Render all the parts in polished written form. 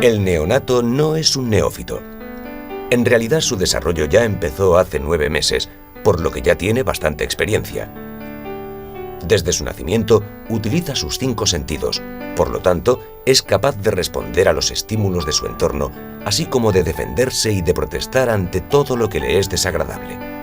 El neonato no es un neófito. En realidad su desarrollo ya empezó hace 9 meses, por lo que ya tiene bastante experiencia. Desde su nacimiento utiliza sus 5 sentidos, por lo tanto es capaz de responder a los estímulos de su entorno, así como de defenderse y de protestar ante todo lo que le es desagradable.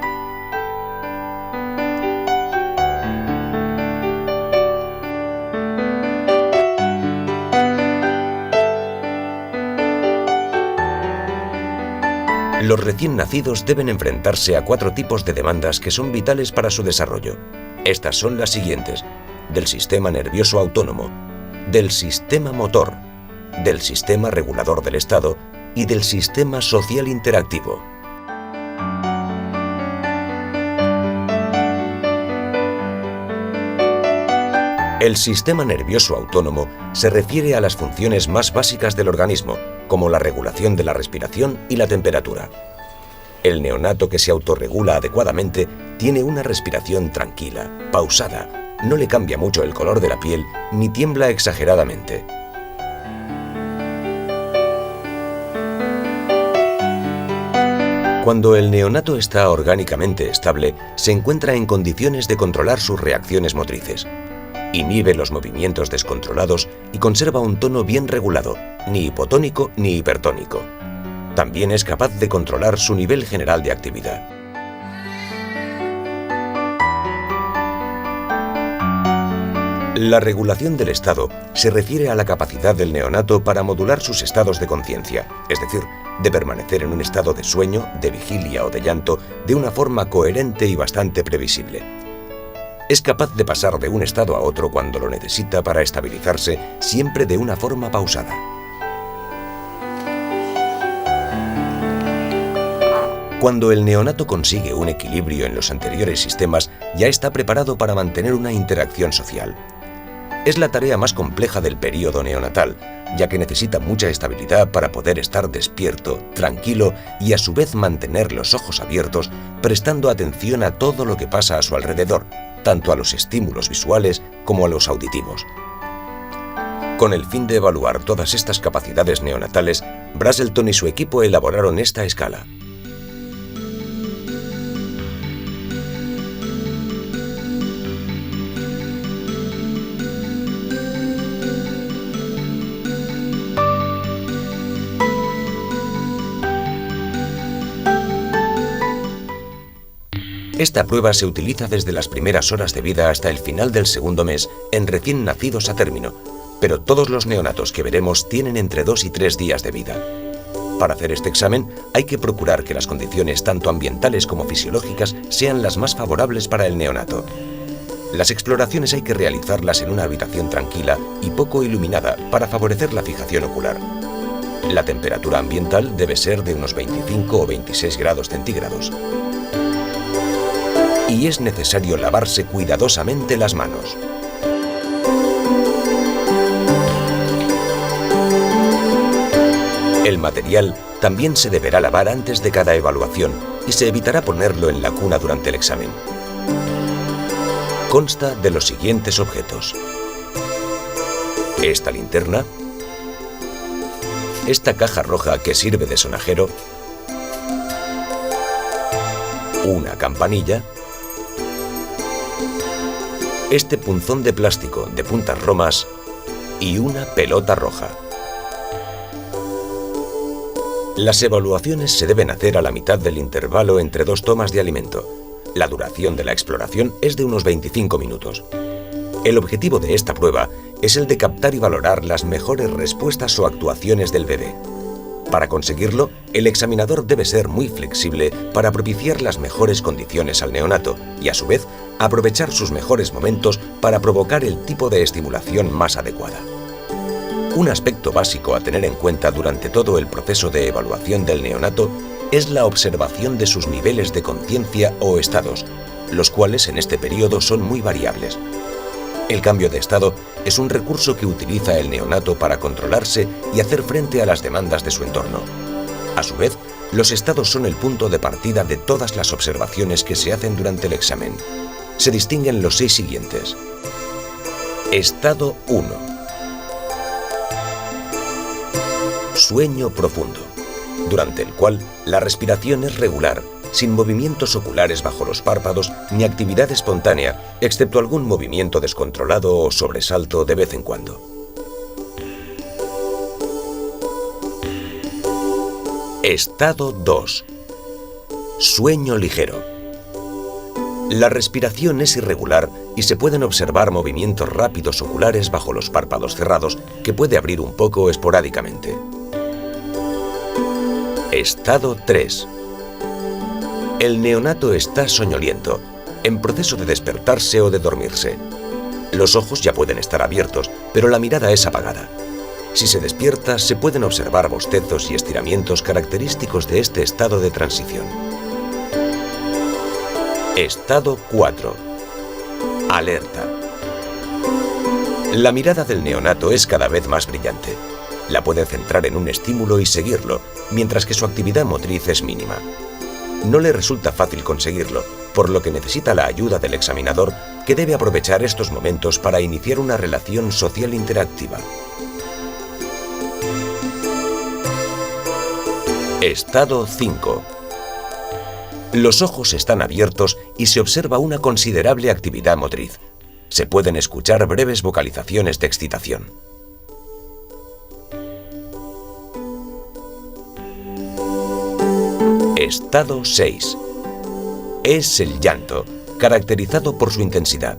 Los recién nacidos deben enfrentarse a 4 tipos de demandas que son vitales para su desarrollo. Estas son las siguientes: del sistema nervioso autónomo, del sistema motor, del sistema regulador del estado y del sistema social interactivo. El sistema nervioso autónomo se refiere a las funciones más básicas del organismo, como la regulación de la respiración y la temperatura. El neonato que se autorregula adecuadamente tiene una respiración tranquila, pausada, no le cambia mucho el color de la piel ni tiembla exageradamente. Cuando el neonato está orgánicamente estable, se encuentra en condiciones de controlar sus reacciones motrices. Inhibe los movimientos descontrolados y conserva un tono bien regulado, ni hipotónico ni hipertónico. También es capaz de controlar su nivel general de actividad. La regulación del estado se refiere a la capacidad del neonato para modular sus estados de conciencia, es decir, de permanecer en un estado de sueño, de vigilia o de llanto de una forma coherente y bastante previsible. Es capaz de pasar de un estado a otro cuando lo necesita para estabilizarse, siempre de una forma pausada. Cuando el neonato consigue un equilibrio en los anteriores sistemas, ya está preparado para mantener una interacción social. Es la tarea más compleja del período neonatal, ya que necesita mucha estabilidad para poder estar despierto, tranquilo y a su vez mantener los ojos abiertos, prestando atención a todo lo que pasa a su alrededor, tanto a los estímulos visuales como a los auditivos. Con el fin de evaluar todas estas capacidades neonatales, Braselton y su equipo elaboraron esta escala. Esta prueba se utiliza desde las primeras horas de vida hasta el final del segundo mes en recién nacidos a término, pero todos los neonatos que veremos tienen entre 2 y 3 días de vida. Para hacer este examen hay que procurar que las condiciones tanto ambientales como fisiológicas sean las más favorables para el neonato. Las exploraciones hay que realizarlas en una habitación tranquila y poco iluminada para favorecer la fijación ocular. La temperatura ambiental debe ser de unos 25 o 26 grados centígrados. Y es necesario lavarse cuidadosamente las manos. El material también se deberá lavar antes de cada evaluación y se evitará ponerlo en la cuna durante el examen. Consta de los siguientes objetos: esta linterna, esta caja roja que sirve de sonajero, una campanilla, este punzón de plástico de puntas romas y una pelota roja. Las evaluaciones se deben hacer a la mitad del intervalo entre 2 tomas de alimento. La duración de la exploración es de unos 25 minutos. El objetivo de esta prueba es el de captar y valorar las mejores respuestas o actuaciones del bebé. Para conseguirlo, el examinador debe ser muy flexible para propiciar las mejores condiciones al neonato y, a su vez, aprovechar sus mejores momentos para provocar el tipo de estimulación más adecuada. Un aspecto básico a tener en cuenta durante todo el proceso de evaluación del neonato es la observación de sus niveles de conciencia o estados, los cuales en este periodo son muy variables. El cambio de estado es un recurso que utiliza el neonato para controlarse y hacer frente a las demandas de su entorno. A su vez, los estados son el punto de partida de todas las observaciones que se hacen durante el examen. Se distinguen los 6 siguientes. Estado 1. Sueño profundo, durante el cual la respiración es regular, sin movimientos oculares bajo los párpados ni actividad espontánea, excepto algún movimiento descontrolado o sobresalto de vez en cuando. Estado 2. Sueño ligero. La respiración es irregular y se pueden observar movimientos rápidos oculares bajo los párpados cerrados que puede abrir un poco esporádicamente. Estado 3. El neonato está soñoliento, en proceso de despertarse o de dormirse. Los ojos ya pueden estar abiertos, pero la mirada es apagada. Si se despierta, se pueden observar bostezos y estiramientos característicos de este estado de transición. Estado 4. Alerta. La mirada del neonato es cada vez más brillante. La puede centrar en un estímulo y seguirlo, mientras que su actividad motriz es mínima. No le resulta fácil conseguirlo, por lo que necesita la ayuda del examinador, que debe aprovechar estos momentos para iniciar una relación social interactiva. Estado 5. Los ojos están abiertos y se observa una considerable actividad motriz. Se pueden escuchar breves vocalizaciones de excitación. Estado 6. Es el llanto, caracterizado por su intensidad.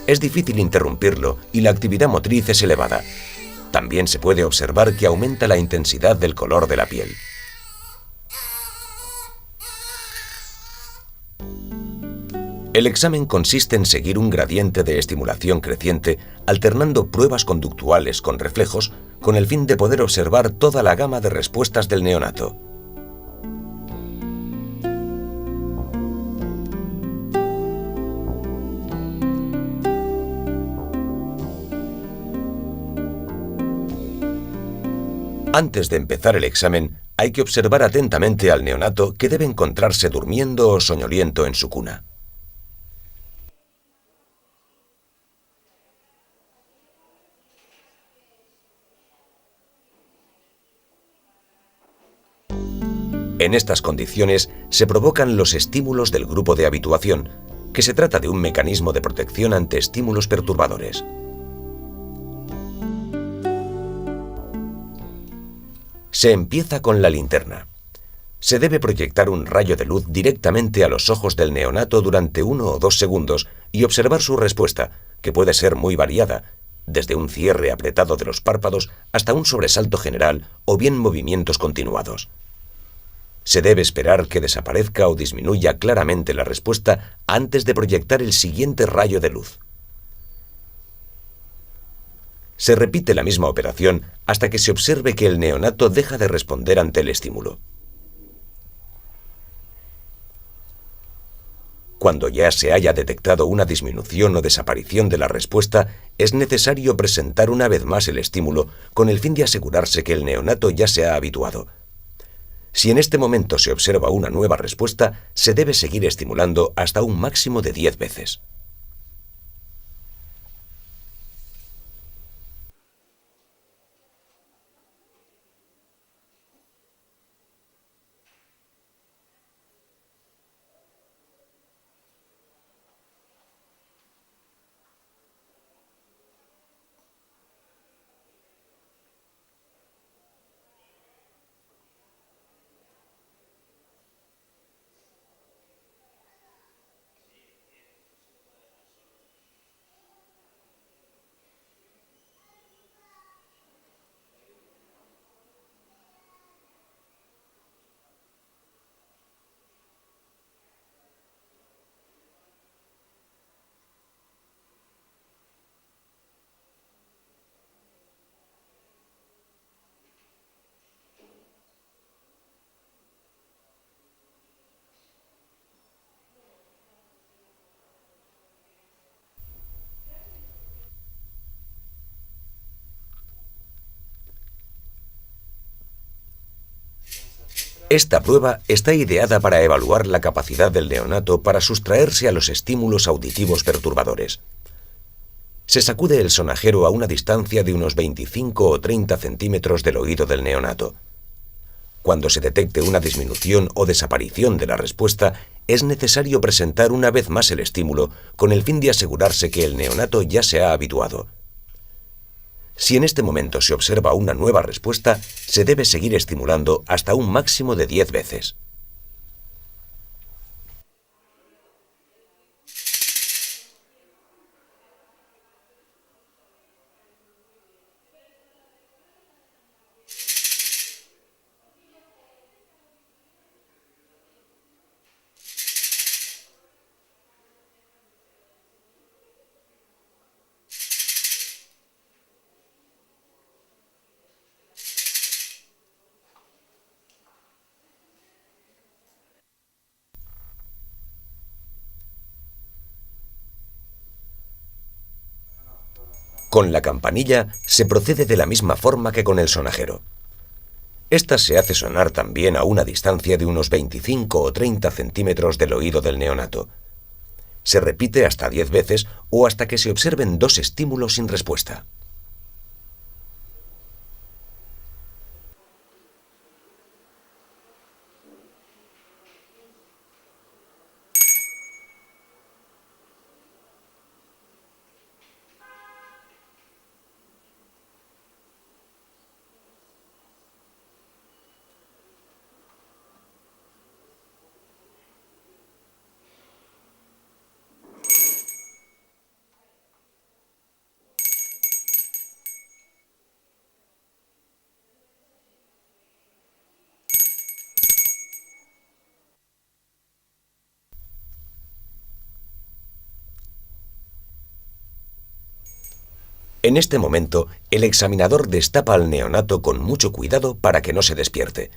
Es difícil interrumpirlo y la actividad motriz es elevada. También se puede observar que aumenta la intensidad del color de la piel. El examen consiste en seguir un gradiente de estimulación creciente, alternando pruebas conductuales con reflejos, con el fin de poder observar toda la gama de respuestas del neonato. Antes de empezar el examen, hay que observar atentamente al neonato, que debe encontrarse durmiendo o soñoliento en su cuna. En estas condiciones se provocan los estímulos del grupo de habituación, que se trata de un mecanismo de protección ante estímulos perturbadores. Se empieza con la linterna. Se debe proyectar un rayo de luz directamente a los ojos del neonato durante 1 o 2 segundos y observar su respuesta, que puede ser muy variada, desde un cierre apretado de los párpados hasta un sobresalto general o bien movimientos continuados. Se debe esperar que desaparezca o disminuya claramente la respuesta antes de proyectar el siguiente rayo de luz. Se repite la misma operación hasta que se observe que el neonato deja de responder ante el estímulo. Cuando ya se haya detectado una disminución o desaparición de la respuesta, es necesario presentar una vez más el estímulo con el fin de asegurarse que el neonato ya se ha habituado. Si en este momento se observa una nueva respuesta, se debe seguir estimulando hasta un máximo de 10 veces. Esta prueba está ideada para evaluar la capacidad del neonato para sustraerse a los estímulos auditivos perturbadores. Se sacude el sonajero a una distancia de unos 25 o 30 centímetros del oído del neonato. Cuando se detecte una disminución o desaparición de la respuesta, es necesario presentar una vez más el estímulo con el fin de asegurarse que el neonato ya se ha habituado. Si en este momento se observa una nueva respuesta, se debe seguir estimulando hasta un máximo de 10 veces. Con la campanilla se procede de la misma forma que con el sonajero. Esta se hace sonar también a una distancia de unos 25 o 30 centímetros del oído del neonato. Se repite hasta 10 veces o hasta que se observen 2 estímulos sin respuesta. En este momento, el examinador destapa al neonato con mucho cuidado para que no se despierte.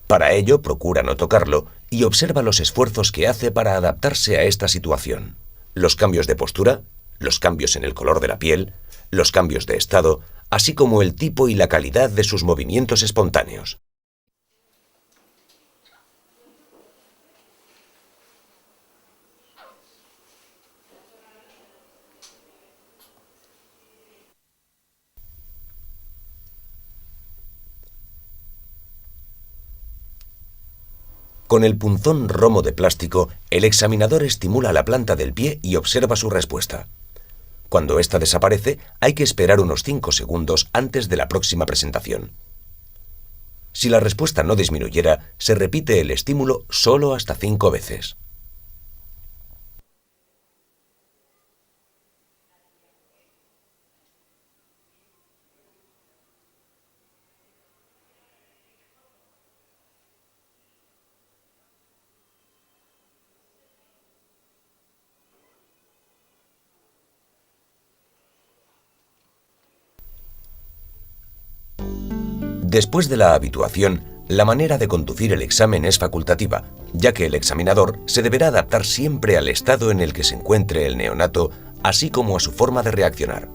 Para ello, procura no tocarlo y observa los esfuerzos que hace para adaptarse a esta situación. Los cambios de postura, los cambios en el color de la piel, los cambios de estado, así como el tipo y la calidad de sus movimientos espontáneos. Con el punzón romo de plástico, el examinador estimula la planta del pie y observa su respuesta. Cuando ésta desaparece, hay que esperar unos 5 segundos antes de la próxima presentación. Si la respuesta no disminuyera, se repite el estímulo solo hasta 5 veces. Después de la habituación, la manera de conducir el examen es facultativa, ya que el examinador se deberá adaptar siempre al estado en el que se encuentre el neonato, así como a su forma de reaccionar.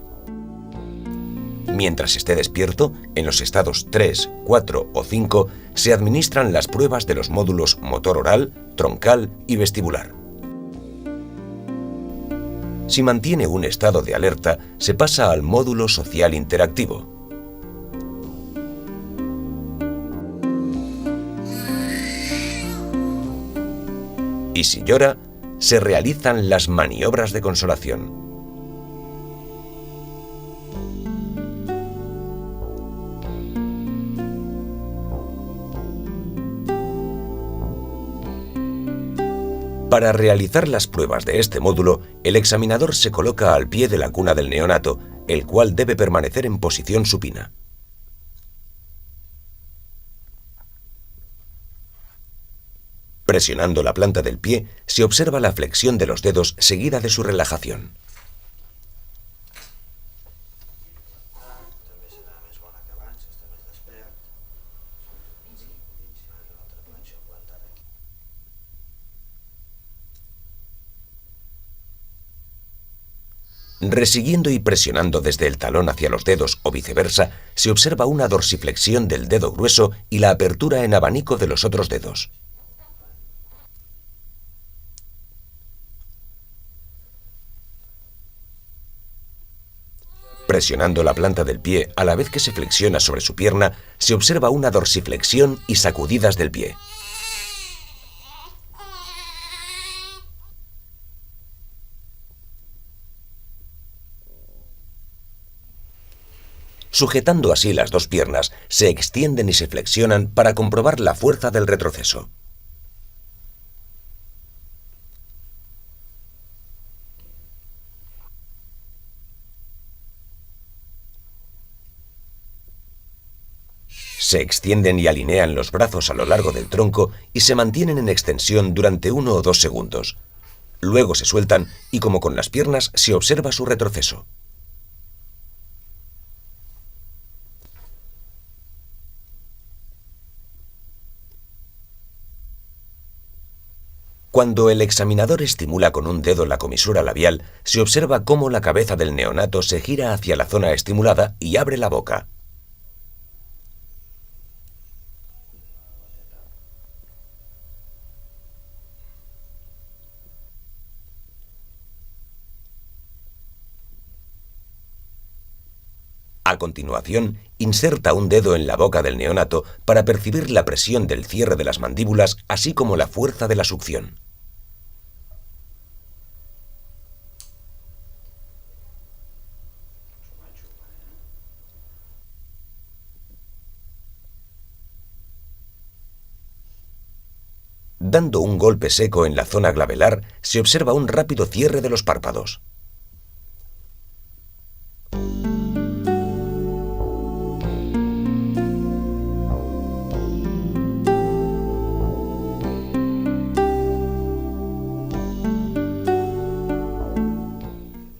Mientras esté despierto, en los estados 3, 4 o 5, se administran las pruebas de los módulos motor oral, troncal y vestibular. Si mantiene un estado de alerta, se pasa al módulo social interactivo. Y si llora, se realizan las maniobras de consolación. Para realizar las pruebas de este módulo, el examinador se coloca al pie de la cuna del neonato, el cual debe permanecer en posición supina. Presionando la planta del pie, se observa la flexión de los dedos seguida de su relajación. Resiguiendo y presionando desde el talón hacia los dedos o viceversa, se observa una dorsiflexión del dedo grueso y la apertura en abanico de los otros dedos. Presionando la planta del pie a la vez que se flexiona sobre su pierna, se observa una dorsiflexión y sacudidas del pie. Sujetando así las dos piernas, se extienden y se flexionan para comprobar la fuerza del retroceso. Se extienden y alinean los brazos a lo largo del tronco y se mantienen en extensión durante 1 o 2 segundos. Luego se sueltan y, como con las piernas, se observa su retroceso. Cuando el examinador estimula con un dedo la comisura labial, se observa cómo la cabeza del neonato se gira hacia la zona estimulada y abre la boca. A continuación, inserta un dedo en la boca del neonato para percibir la presión del cierre de las mandíbulas, así como la fuerza de la succión. Dando un golpe seco en la zona glabelar, se observa un rápido cierre de los párpados.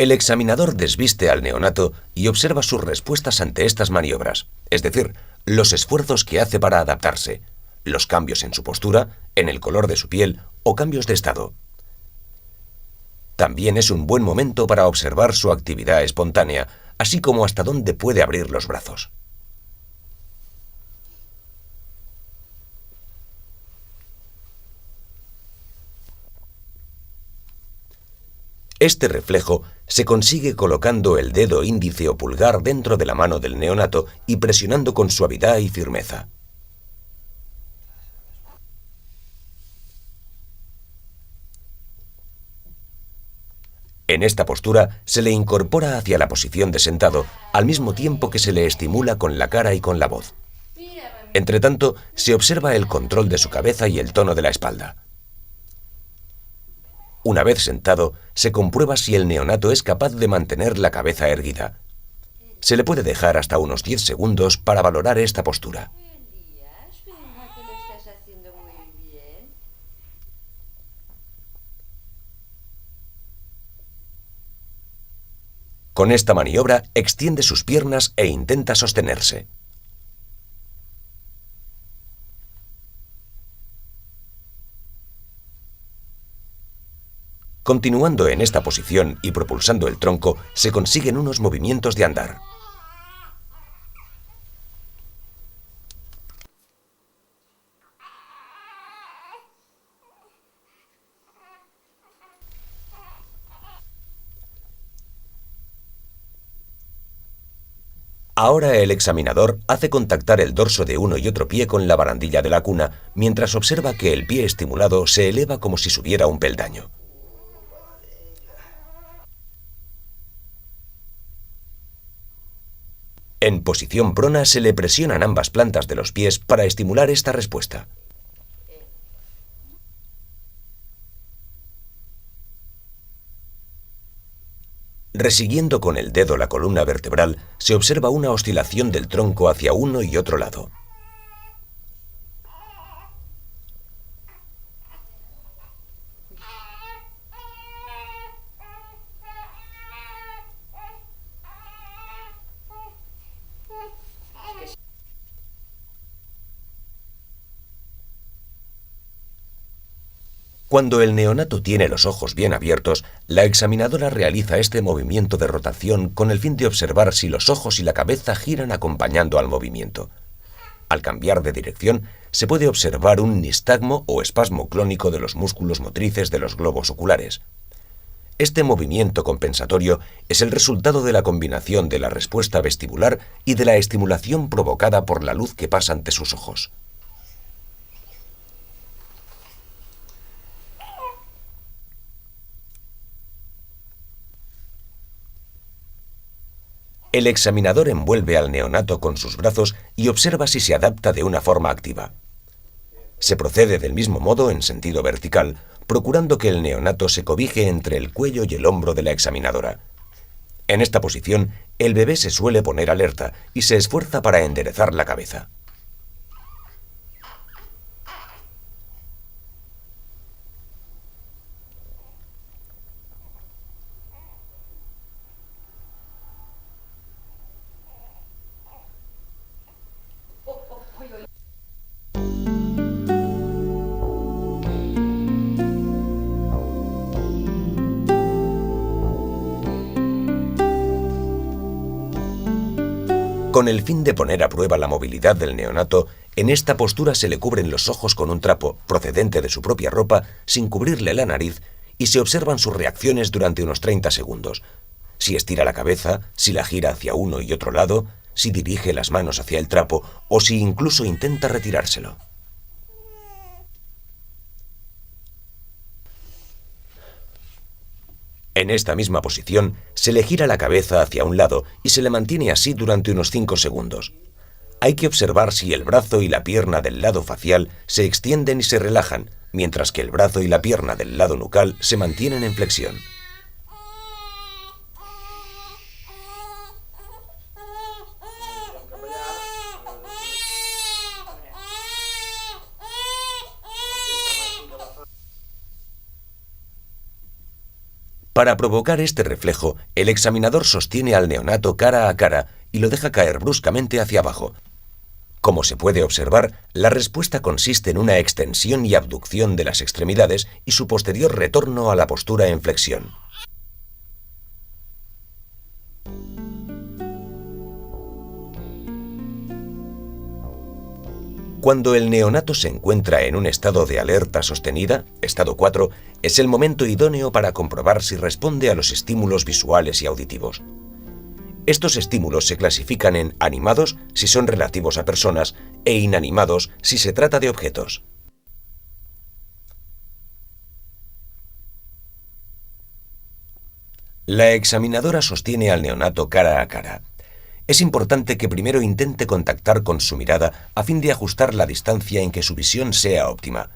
El examinador desviste al neonato y observa sus respuestas ante estas maniobras, es decir, los esfuerzos que hace para adaptarse, los cambios en su postura, en el color de su piel o cambios de estado. También es un buen momento para observar su actividad espontánea, así como hasta dónde puede abrir los brazos. Este reflejo se consigue colocando el dedo índice o pulgar dentro de la mano del neonato y presionando con suavidad y firmeza. En esta postura se le incorpora hacia la posición de sentado, al mismo tiempo que se le estimula con la cara y con la voz. Entretanto, se observa el control de su cabeza y el tono de la espalda. Una vez sentado, se comprueba si el neonato es capaz de mantener la cabeza erguida. Se le puede dejar hasta unos 10 segundos para valorar esta postura. Con esta maniobra, extiende sus piernas e intenta sostenerse. Continuando en esta posición y propulsando el tronco, se consiguen unos movimientos de andar. Ahora el examinador hace contactar el dorso de uno y otro pie con la barandilla de la cuna, mientras observa que el pie estimulado se eleva como si subiera un peldaño. En posición prona se le presionan ambas plantas de los pies para estimular esta respuesta. Resiguiendo con el dedo la columna vertebral, se observa una oscilación del tronco hacia uno y otro lado. Cuando el neonato tiene los ojos bien abiertos, la examinadora realiza este movimiento de rotación con el fin de observar si los ojos y la cabeza giran acompañando al movimiento. Al cambiar de dirección, se puede observar un nistagmo o espasmo clónico de los músculos motrices de los globos oculares. Este movimiento compensatorio es el resultado de la combinación de la respuesta vestibular y de la estimulación provocada por la luz que pasa ante sus ojos. El examinador envuelve al neonato con sus brazos y observa si se adapta de una forma activa. Se procede del mismo modo en sentido vertical, procurando que el neonato se cobije entre el cuello y el hombro de la examinadora. En esta posición, el bebé se suele poner alerta y se esfuerza para enderezar la cabeza. Con el fin de poner a prueba la movilidad del neonato, en esta postura se le cubren los ojos con un trapo procedente de su propia ropa sin cubrirle la nariz y se observan sus reacciones durante unos 30 segundos. Si estira la cabeza, si la gira hacia uno y otro lado, si dirige las manos hacia el trapo o si incluso intenta retirárselo. En esta misma posición, se le gira la cabeza hacia un lado y se le mantiene así durante unos 5 segundos. Hay que observar si el brazo y la pierna del lado facial se extienden y se relajan, mientras que el brazo y la pierna del lado nucal se mantienen en flexión. Para provocar este reflejo, el examinador sostiene al neonato cara a cara y lo deja caer bruscamente hacia abajo. Como se puede observar, la respuesta consiste en una extensión y abducción de las extremidades y su posterior retorno a la postura en flexión. Cuando el neonato se encuentra en un estado de alerta sostenida, estado 4, es el momento idóneo para comprobar si responde a los estímulos visuales y auditivos. Estos estímulos se clasifican en animados si son relativos a personas e inanimados si se trata de objetos. La examinadora sostiene al neonato cara a cara. Es importante que primero intente contactar con su mirada a fin de ajustar la distancia en que su visión sea óptima.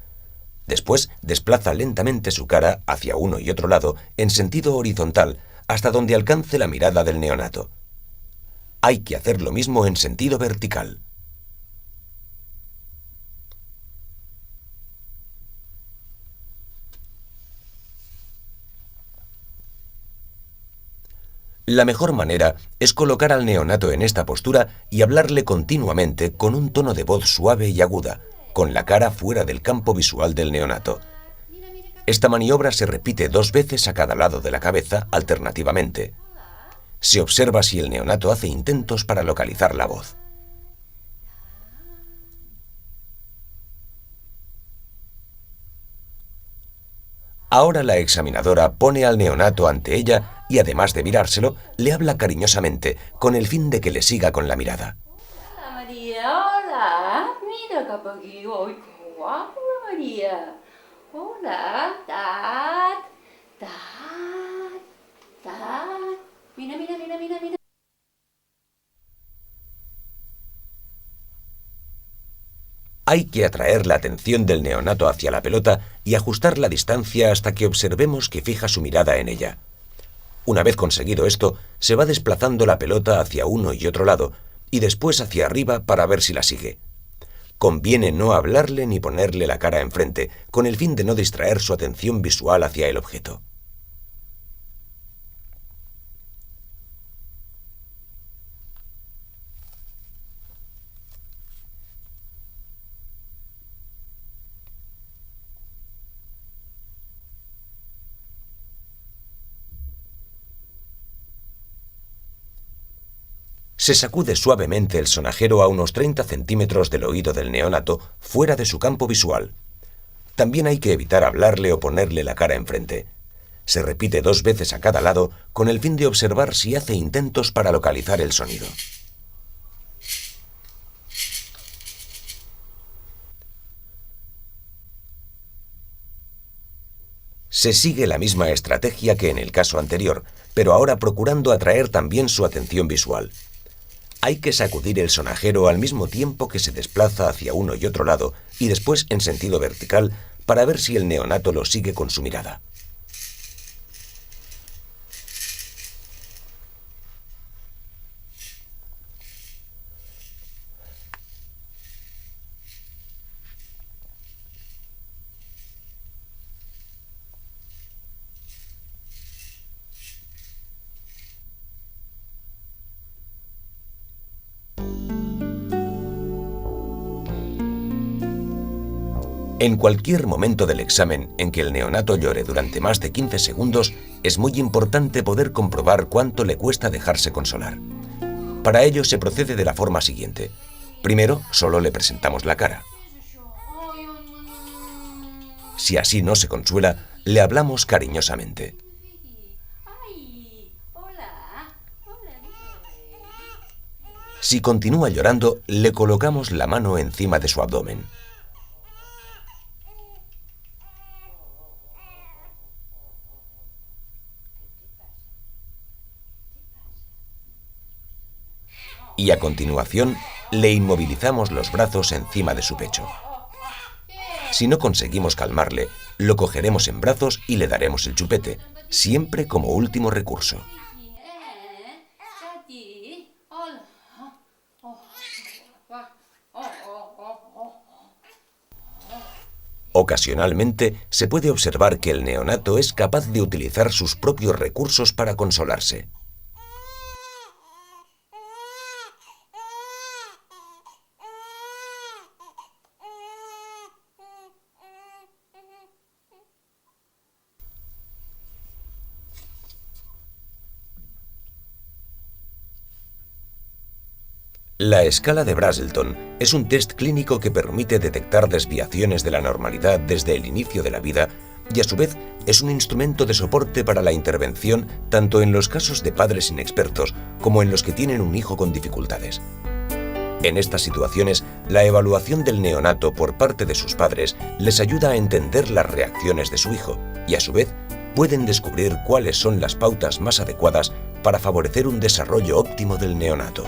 Después, desplaza lentamente su cara hacia uno y otro lado en sentido horizontal hasta donde alcance la mirada del neonato. Hay que hacer lo mismo en sentido vertical. La mejor manera es colocar al neonato en esta postura y hablarle continuamente con un tono de voz suave y aguda, con la cara fuera del campo visual del neonato. Esta maniobra se repite 2 veces a cada lado de la cabeza alternativamente. Se observa si el neonato hace intentos para localizar la voz. Ahora la examinadora pone al neonato ante ella y además de mirárselo, le habla cariñosamente con el fin de que le siga con la mirada. Hola María, hola, mira Capagui, ¡ay, qué guapa María! Hola, Dad, Dad, Dad, mira, mira, mira, mira, mira. Hay que atraer la atención del neonato hacia la pelota y ajustar la distancia hasta que observemos que fija su mirada en ella. Una vez conseguido esto, se va desplazando la pelota hacia uno y otro lado y después hacia arriba para ver si la sigue. Conviene no hablarle ni ponerle la cara enfrente, con el fin de no distraer su atención visual hacia el objeto. Se sacude suavemente el sonajero a unos 30 centímetros del oído del neonato, fuera de su campo visual. También hay que evitar hablarle o ponerle la cara enfrente. Se repite 2 veces a cada lado con el fin de observar si hace intentos para localizar el sonido. Se sigue la misma estrategia que en el caso anterior, pero ahora procurando atraer también su atención visual. Hay que sacudir el sonajero al mismo tiempo que se desplaza hacia uno y otro lado y después en sentido vertical para ver si el neonato lo sigue con su mirada. En cualquier momento del examen en que el neonato llore durante más de 15 segundos, es muy importante poder comprobar cuánto le cuesta dejarse consolar. Para ello se procede de la forma siguiente. Primero, solo le presentamos la cara. Si así no se consuela, le hablamos cariñosamente. Si continúa llorando, le colocamos la mano encima de su abdomen. Y a continuación, le inmovilizamos los brazos encima de su pecho. Si no conseguimos calmarle, lo cogeremos en brazos y le daremos el chupete, siempre como último recurso. Ocasionalmente se puede observar que el neonato es capaz de utilizar sus propios recursos para consolarse. La escala de Braselton es un test clínico que permite detectar desviaciones de la normalidad desde el inicio de la vida y a su vez es un instrumento de soporte para la intervención tanto en los casos de padres inexpertos como en los que tienen un hijo con dificultades. En estas situaciones, la evaluación del neonato por parte de sus padres les ayuda a entender las reacciones de su hijo y a su vez pueden descubrir cuáles son las pautas más adecuadas para favorecer un desarrollo óptimo del neonato.